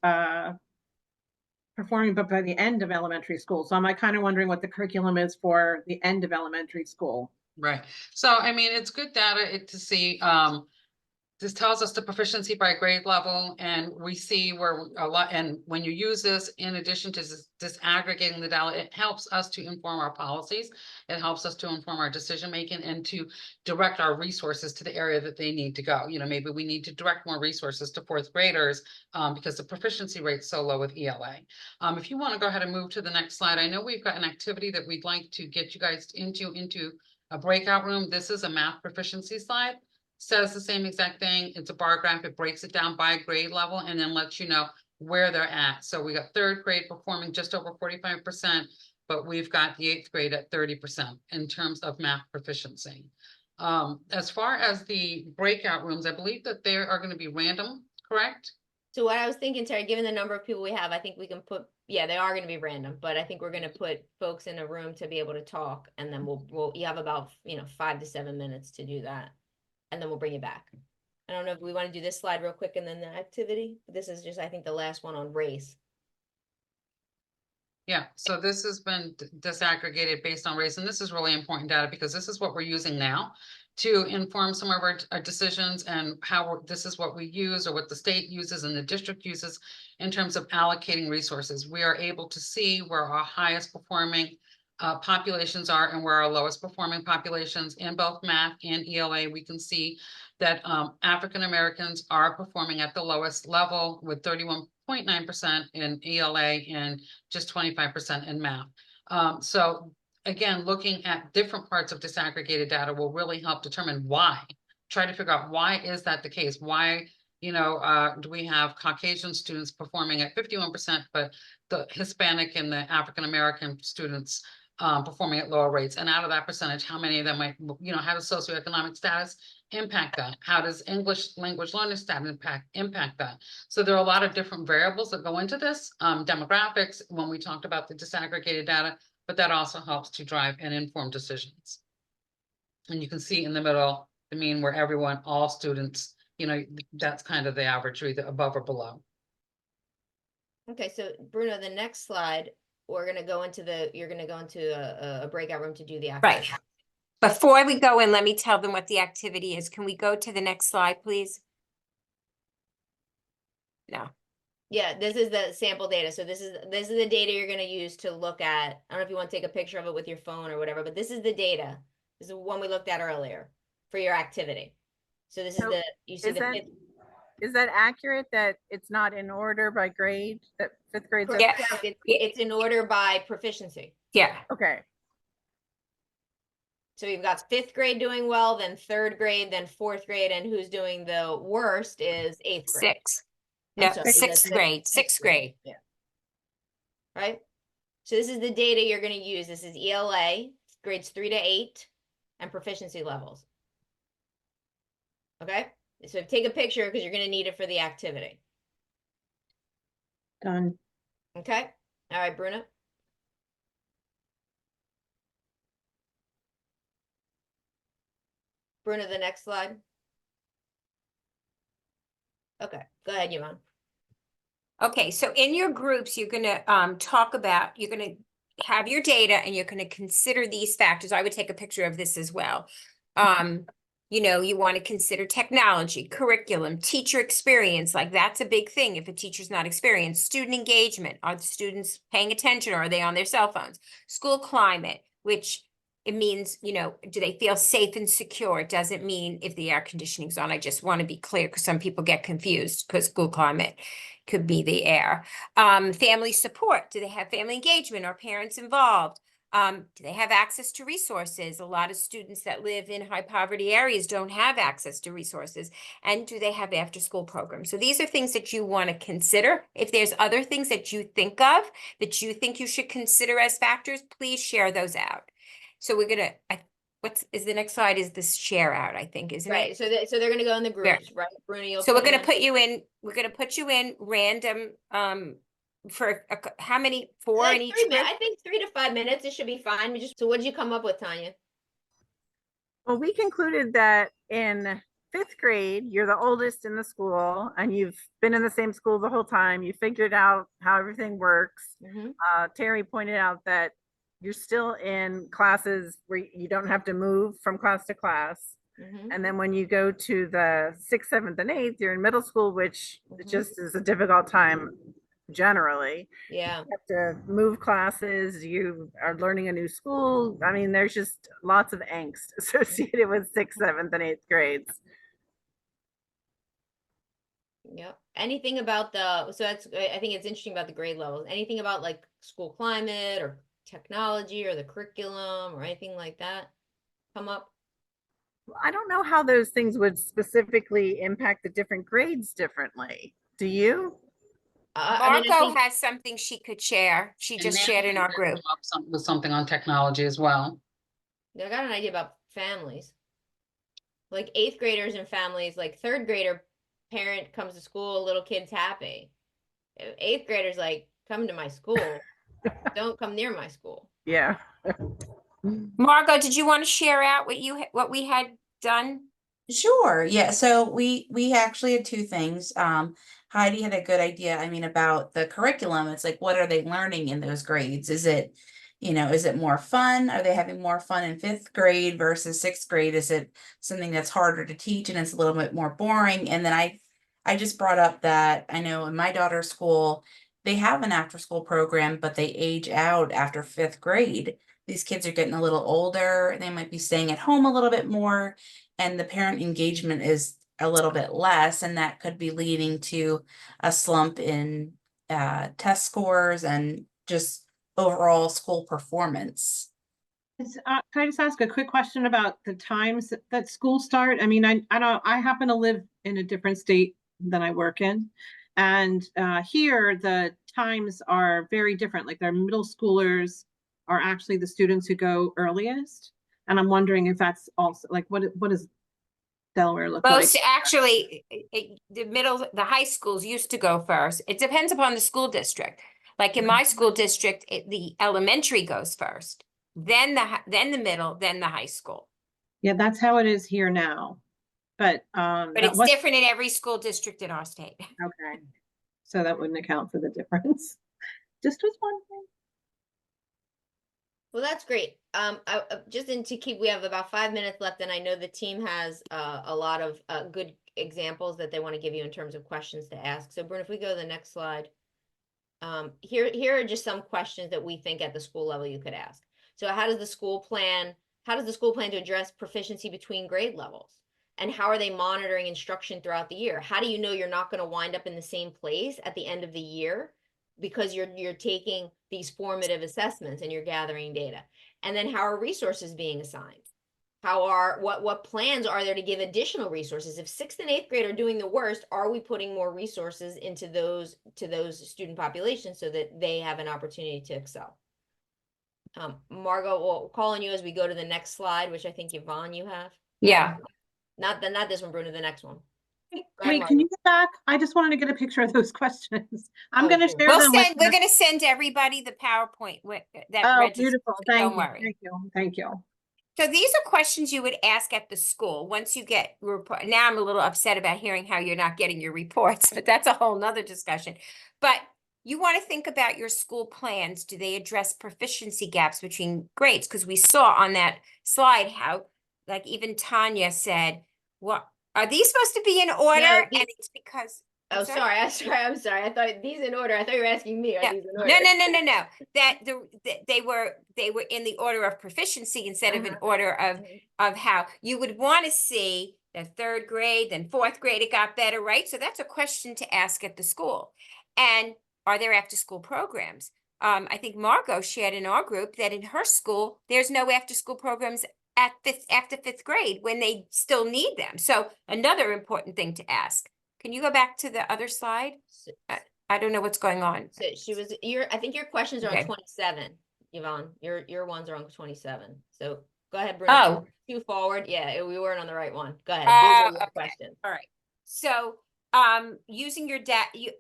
Speaker 9: performing, but by the end of elementary school. So I'm like kind of wondering what the curriculum is for the end of elementary school.
Speaker 6: Right. So, I mean, it's good data to see. This tells us the proficiency by grade level, and we see where a lot, and when you use this, in addition to disaggregating the data, it helps us to inform our policies. It helps us to inform our decision making and to direct our resources to the area that they need to go. Maybe we need to direct more resources to fourth graders because the proficiency rate's so low with ELA. If you want to go ahead and move to the next slide, I know we've got an activity that we'd like to get you guys into a breakout room. This is a math proficiency slide. Says the same exact thing. It's a bar graph. It breaks it down by grade level and then lets you know where they're at. So we got third grade performing just over 45%, but we've got the eighth grade at 30% in terms of math proficiency. As far as the breakout rooms, I believe that they are going to be random, correct?
Speaker 2: So what I was thinking, Terry, given the number of people we have, I think we can they are going to be random, but I think we're going to put folks in a room to be able to talk, and then you have about 5 to 7 minutes to do that. And then we'll bring you back. I don't know if we want to do this slide real quick and then the activity. This is just, I think, the last one on race.
Speaker 6: Yeah, so this has been disaggregated based on race, and this is really important data because this is what we're using now to inform some of our decisions and how this is what we use or what the state uses and the district uses in terms of allocating resources. We are able to see where our highest performing populations are and where our lowest performing populations in both math and ELA. We can see that African Americans are performing at the lowest level with 31.9% in ELA and just 25% in math. So again, looking at different parts of disaggregated data will really help determine why. Try to figure out why is that the case? Why, do we have Caucasian students performing at 51%, but the Hispanic and the African American students performing at lower rates? And out of that percentage, how many of them might, how does socioeconomic status impact that? How does English language learning status impact that? So there are a lot of different variables that go into this, demographics, when we talked about the disaggregated data, but that also helps to drive and inform decisions. And you can see in the middle, the mean where everyone, all students, that's kind of the average, either above or below.
Speaker 2: Okay, so Bruno, the next slide, you're going to go into a breakout room to do the activity.
Speaker 1: Right. Before we go in, let me tell them what the activity is. Can we go to the next slide, please? No.
Speaker 2: Yeah, this is the sample data. So this is the data you're going to use to look at. I don't know if you want to take a picture of it with your phone or whatever, but this is the data. This is the one we looked at earlier for your activity. So this
Speaker 8: So
Speaker 2: is
Speaker 8: is that accurate that it's not in order by grade, that fifth grade?
Speaker 1: Yeah.
Speaker 2: it's in order by proficiency.
Speaker 1: Yeah.
Speaker 8: Okay.
Speaker 2: So we've got 5th grade doing well, then 3rd grade, then 4th grade, and who's doing the worst is 8th grade.
Speaker 1: Six.
Speaker 2: I'm
Speaker 1: No,
Speaker 2: sorry, is that
Speaker 1: sixth grade, sixth grade.
Speaker 2: Yeah. Right? So this is the data you're going to use. This is ELA, grades 3 to 8, and proficiency levels. Okay? So take a picture because you're going to need it for the activity.
Speaker 9: Done.
Speaker 2: Okay? All right, Bruno. Bruno, the next slide. Okay, go ahead, Yuman.
Speaker 1: Okay, so in your groups, you're gonna talk about, you're gonna have your data and you're gonna consider these factors. I would take a picture of this as well. You know, you want to consider technology, curriculum, teacher experience, like that's a big thing if a teacher's not experienced. Student engagement, are the students paying attention or are they on their cell phones? School climate, which it means, you know, do they feel safe and secure? It doesn't mean if the air conditioning's on. I just want to be clear because some people get confused because school climate could be the air. Family support, do they have family engagement or parents involved? Do they have access to resources? A lot of students that live in high poverty areas don't have access to resources. And do they have after school programs? So these are things that you want to consider. If there's other things that you think of that you think you should consider as factors, please share those out. So we're gonna, is the next slide is this share out, I think, isn't
Speaker 2: Right.
Speaker 1: it?
Speaker 2: So they're going to go in the
Speaker 1: Right.
Speaker 2: groups, right? Bruno, you'll
Speaker 1: So we're
Speaker 2: them
Speaker 1: gonna
Speaker 2: in.
Speaker 1: put you in, random, for how many, four
Speaker 2: Like
Speaker 1: in each
Speaker 2: 3
Speaker 1: group?
Speaker 2: minutes. I think 3 to 5 minutes. It should be fine. So what did you come up with, Tanya?
Speaker 8: Well, we concluded that in 5th grade, you're the oldest in the school and you've been in the same school the whole time. You figured out how everything works. Terry pointed out that you're still in classes where you don't have to move from class to class. And then when you go to the 6th, 7th, and 8th, you're in middle school, which just is a difficult time generally.
Speaker 2: Yeah.
Speaker 8: You have to move classes, you are learning a new school. I mean, there's just lots of angst associated with 6th, 7th, and 8th grades.
Speaker 2: Yep. Anything about the, so that's, I think it's interesting about the grade levels. Anything about like school climate or technology or the curriculum or anything like that come up?
Speaker 8: I don't know how those things would specifically impact the different grades differently. Do you?
Speaker 2: I mean, I
Speaker 1: Margot
Speaker 2: think
Speaker 1: has something she could share. She
Speaker 6: And
Speaker 1: just
Speaker 6: Nancy
Speaker 1: shared in our
Speaker 6: did
Speaker 1: group.
Speaker 6: come up with something on technology as well.
Speaker 2: I got an idea about families. Like 8th graders and families, like 3rd grader parent comes to school, little kid's happy. 8th graders like, come to my school. Don't come near my school.
Speaker 8: Yeah.
Speaker 1: Margot, did you want to share out what we had done?
Speaker 7: Sure. Yeah. So we actually had two things. Heidi had a good idea, I mean, about the curriculum. It's like, what are they learning in those grades? Is it, is it more fun? Are they having more fun in 5th grade versus 6th grade? Is it something that's harder to teach and it's a little bit more boring? And then I just brought up that I know in my daughter's school, they have an after school program, but they age out after 5th grade. These kids are getting a little older. They might be staying at home a little bit more, and the parent engagement is a little bit less, and that could be leading to a slump in test scores and just overall school performance.
Speaker 9: Can I just ask a quick question about the times that schools start? I mean, I happen to live in a different state than I work in. And here the times are very different. Like their middle schoolers are actually the students who go earliest. And I'm wondering if that's also like, what does Delaware look like?
Speaker 1: Most actually, the high schools used to go first. It depends upon the school district. Like in my school district, the elementary goes first, then the middle, then the high school.
Speaker 9: Yeah, that's how it is here now. But
Speaker 1: it's different in every school district in our state.
Speaker 9: Okay. So that wouldn't account for the difference. Just was wondering.
Speaker 2: Well, that's great. We have about 5 minutes left, and I know the team has a lot of good examples that they want to give you in terms of questions to ask. So, Bruno, if we go to the next slide, here are just some questions that we think at the school level you could ask. So, how does the school plan to address proficiency between grade levels? And how are they monitoring instruction throughout the year? How do you know you're not going to wind up in the same place at the end of the year? Because you're taking these formative assessments and you're gathering data. And then how are resources being assigned? what plans are there to give additional resources? If 6th and 8th grade are doing the worst, are we putting more resources into those student populations so that they have an opportunity to excel? Margot, we'll call on you as we go to the next slide, which I think Yvonne, you have.
Speaker 1: Yeah.
Speaker 2: Not this one, Bruno, the next one. Go ahead,
Speaker 9: Wait,
Speaker 2: Margot.
Speaker 9: can you get back? I just wanted to get a picture of those questions. I'm
Speaker 2: Oh,
Speaker 9: gonna
Speaker 2: sure.
Speaker 9: share them with
Speaker 1: We're
Speaker 9: the-
Speaker 1: going to send everybody the PowerPoint that
Speaker 9: Oh,
Speaker 1: registers.
Speaker 9: beautiful.
Speaker 1: so
Speaker 9: Thank
Speaker 1: Don't
Speaker 9: you.
Speaker 1: worry.
Speaker 9: Thank you. Thank you.
Speaker 1: So these are questions you would ask at the school once you get report. Now I'm a little upset about hearing how you're not getting your reports, but that's a whole nother discussion. But you want to think about your school plans. Do they address proficiency gaps between grades? Because we saw on that slide how, like even Tanya said, what are these supposed to be in order?
Speaker 2: No,
Speaker 1: And it's because
Speaker 2: Oh, sorry. I'm sorry. I thought these in order. I thought you were asking me. Are
Speaker 1: No,
Speaker 2: these in
Speaker 1: no,
Speaker 2: order?
Speaker 1: no. That they were in the order of proficiency instead of an order of how you would want to see that 3rd grade, then 4th grade, it got better, right? So that's a question to ask at the school. And are there after school programs? I think Margot shared in our group that in her school, there's no after school programs after 5th grade when they still need them. So another important thing to ask. Can you go back to the other slide? I don't know what's going on.
Speaker 2: So I think your questions are on
Speaker 1: Okay.
Speaker 2: 27, Yvonne. Your ones are on 27. So go ahead, Bruno.
Speaker 1: Oh.
Speaker 2: Two forward. Yeah, we weren't on the right one. Go ahead.
Speaker 1: Oh,
Speaker 2: These are your
Speaker 1: okay.
Speaker 2: questions.
Speaker 1: All right. So, using your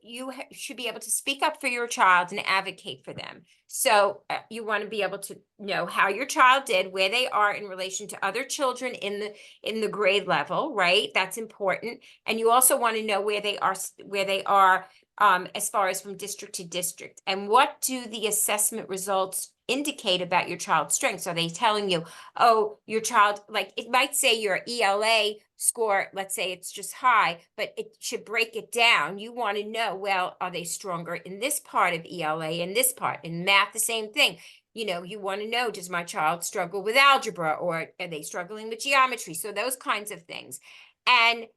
Speaker 1: you should be able to speak up for your child and advocate for them. So you want to be able to know how your child did, where they are in relation to other children in the grade level, right? That's important. And you also want to know where they are as far as from district to district. And what do the assessment results indicate about your child's strengths? Are they telling you, oh, your child, like it might say your ELA score, let's say it's just high, but it should break it down. You want to know, well, are they stronger in this part of ELA, in this part, in math, the same thing. You know, you want to know, does my child struggle with algebra or are they struggling with geometry? So those kinds of things. And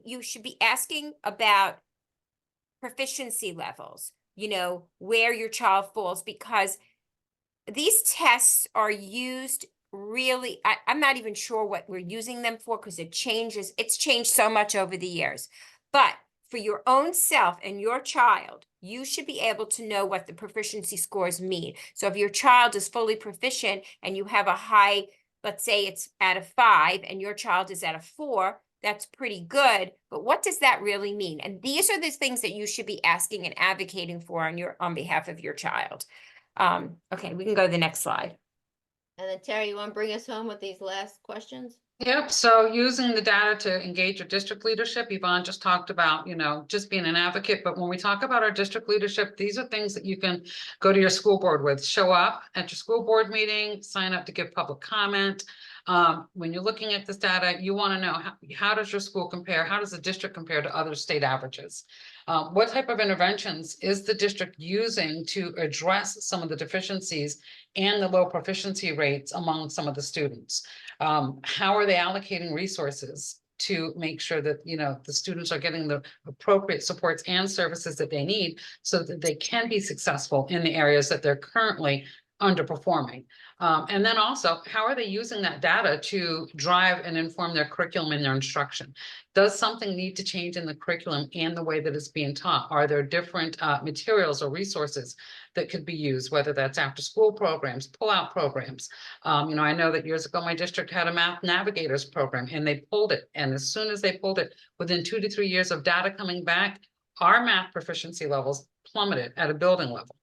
Speaker 1: you should be asking about proficiency levels, you know, where your child falls, because these tests are used really, I'm not even sure what we're using them for because it's changed so much over the years. But for your own self and your child, you should be able to know what the proficiency scores mean. So if your child is fully proficient and you have a high, let's say it's at a 5 and your child is at a 4, that's pretty good. But what does that really mean? And these are the things that you should be asking and advocating for on behalf of your child. Okay, we can go to the next slide.
Speaker 2: And then Terry, you want to bring us home with these last questions?
Speaker 6: Yep, so using the data to engage your district leadership, Yvonne just talked about, you know, just being an advocate, but when we talk about our district leadership, these are things that you can go to your school board with. Show up at your school board meeting, sign up to give public comment. When you're looking at this data, you want to know how does your school compare? How does the district compare to other state averages? What type of interventions is the district using to address some of the deficiencies and the low proficiency rates among some of the students? How are they allocating resources to make sure that, you know, the students are getting the appropriate supports and services that they need so that they can be successful in the areas that they're currently underperforming? And then also, how are they using that data to drive and inform their curriculum and their instruction? Does something need to change in the curriculum and the way that it's being taught? Are there different materials or resources that could be used, whether that's after school programs, pull-out programs? You know, I know that years ago, my district had a math navigators program and they pulled it. And as soon as they pulled it, within 2 to 3 years of data coming back, our math proficiency levels plummeted at a building level.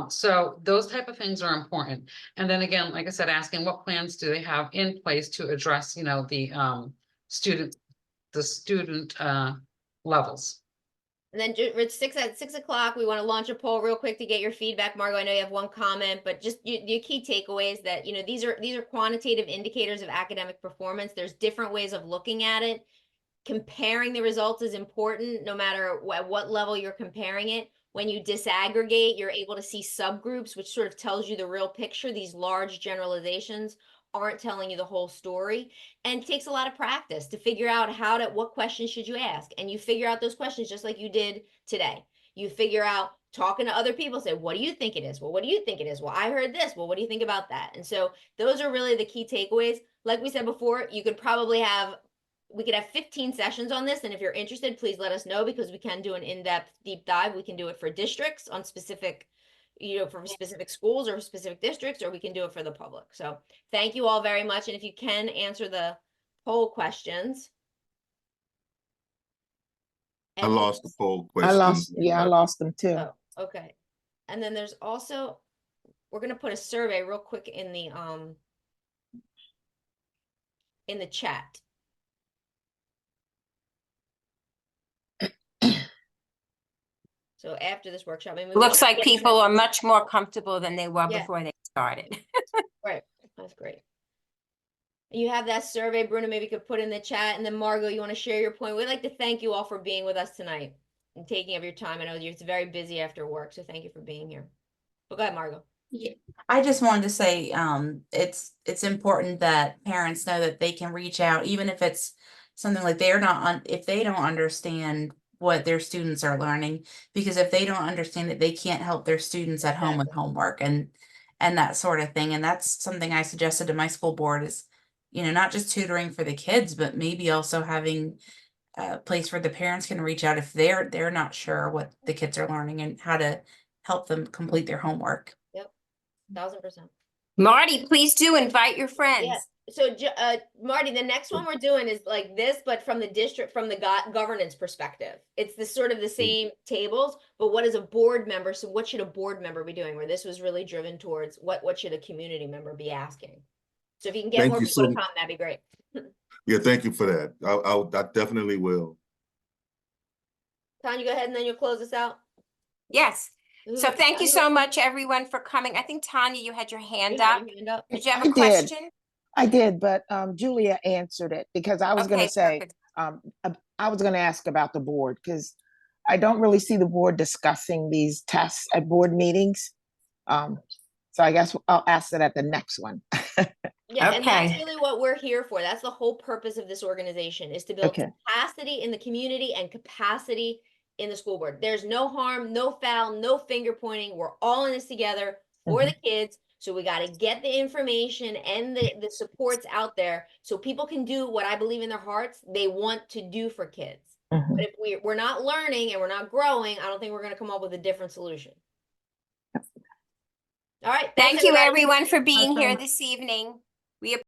Speaker 6: So those type of things are important. And then again, like I said, asking what plans do they have in place to address, you know, the student levels.
Speaker 2: And then it's at 6 o'clock. We want to launch a poll real quick to get your feedback. Margot, I know you have one comment, but just your key takeaways that, you know, these are quantitative indicators of academic performance. There's different ways of looking at it. Comparing the results is important, no matter at what level you're comparing it. When you disaggregate, you're able to see subgroups, which sort of tells you the real picture. These large generalizations aren't telling you the whole story, and it takes a lot of practice to figure out what questions should you ask, and you figure out those questions just like you did today. You figure out, talking to other people, say, what do you think it is? Well, what do you think it is? Well, I heard this. Well, what do you think about that? And so those are really the key takeaways. like we said before, you could probably have, we could have 15 sessions on this. And if you're interested, please let us know, because we can do an in-depth deep dive. We can do it for districts on specific, for specific schools or specific districts, or we can do it for the public. So thank you all very much. And if you can answer the poll questions.
Speaker 5: I lost the poll
Speaker 4: I
Speaker 5: question.
Speaker 4: lost, yeah, I lost them too.
Speaker 2: Oh, okay. And then there's also, we're gonna put a survey real quick in the chat. So after this workshop, maybe we
Speaker 1: Looks
Speaker 2: can-
Speaker 1: like people are much more comfortable than they were
Speaker 2: Yeah.
Speaker 1: before they started.
Speaker 2: Right, that's great. You have that survey, Bruno, maybe you could put in the chat, and then Margot, you want to share your point? We'd like to thank you all for being with us tonight and taking up your time. I know it's very busy after work, so thank you for being here. But go ahead, Margot.
Speaker 7: Yeah, I just wanted to say, it's important that parents know that they can reach out, even if it's something like they're not on, if they don't understand what their students are learning, because if they don't understand it, they can't help their students at home with homework and that sort of thing. And that's something I suggested to my school board is, not just tutoring for the kids, but maybe also having a place where the parents can reach out if they're not sure what the kids are learning and how to help them complete their homework.
Speaker 2: 1000%.
Speaker 1: Marty, please do invite your friends.
Speaker 2: Yeah. So, Marty, the next one we're doing is like this, but from the district, from the governance perspective. It's the sort of the same tables, but what is a board member? So what should a board member be doing? Where this was really driven towards what should a community member be asking? So if you can get
Speaker 5: Thank
Speaker 2: more
Speaker 5: you
Speaker 2: people to
Speaker 5: so-
Speaker 2: come, that'd be great.
Speaker 5: Yeah, thank you for that. I definitely will.
Speaker 2: Tanya, go ahead and then you'll close us out.
Speaker 1: Yes. So thank you
Speaker 2: Tanya,
Speaker 1: so much, everyone, for coming. I think, Tanya, you had your
Speaker 2: you
Speaker 1: hand
Speaker 2: have
Speaker 1: up.
Speaker 2: your hand up.
Speaker 1: Did you have
Speaker 4: I
Speaker 1: a
Speaker 4: did.
Speaker 1: question?
Speaker 4: I did, but Julia answered it because I was going
Speaker 1: Okay,
Speaker 4: to say,
Speaker 1: perfect.
Speaker 4: I was going to ask about the board because I don't really see the board discussing these tests at board meetings. So I guess I'll ask that at the next one.
Speaker 2: Yeah, and that's
Speaker 1: Okay.
Speaker 2: really what we're here for. That's the whole purpose of this organization, is to build
Speaker 4: Okay.
Speaker 2: capacity in the community and capacity in the school board. There's no harm, no foul, no finger pointing. We're all in this together for the kids. So we got to get the information and the supports out there so people can do what I believe in their hearts they want to do for kids.
Speaker 4: Mhm.
Speaker 2: But if we're not learning and we're not growing, I don't think we're going to come up with a different solution. All right.
Speaker 1: Thank you,
Speaker 2: everybody.
Speaker 1: everyone, for being
Speaker 4: Thanks very
Speaker 1: here
Speaker 4: much.
Speaker 1: this evening. We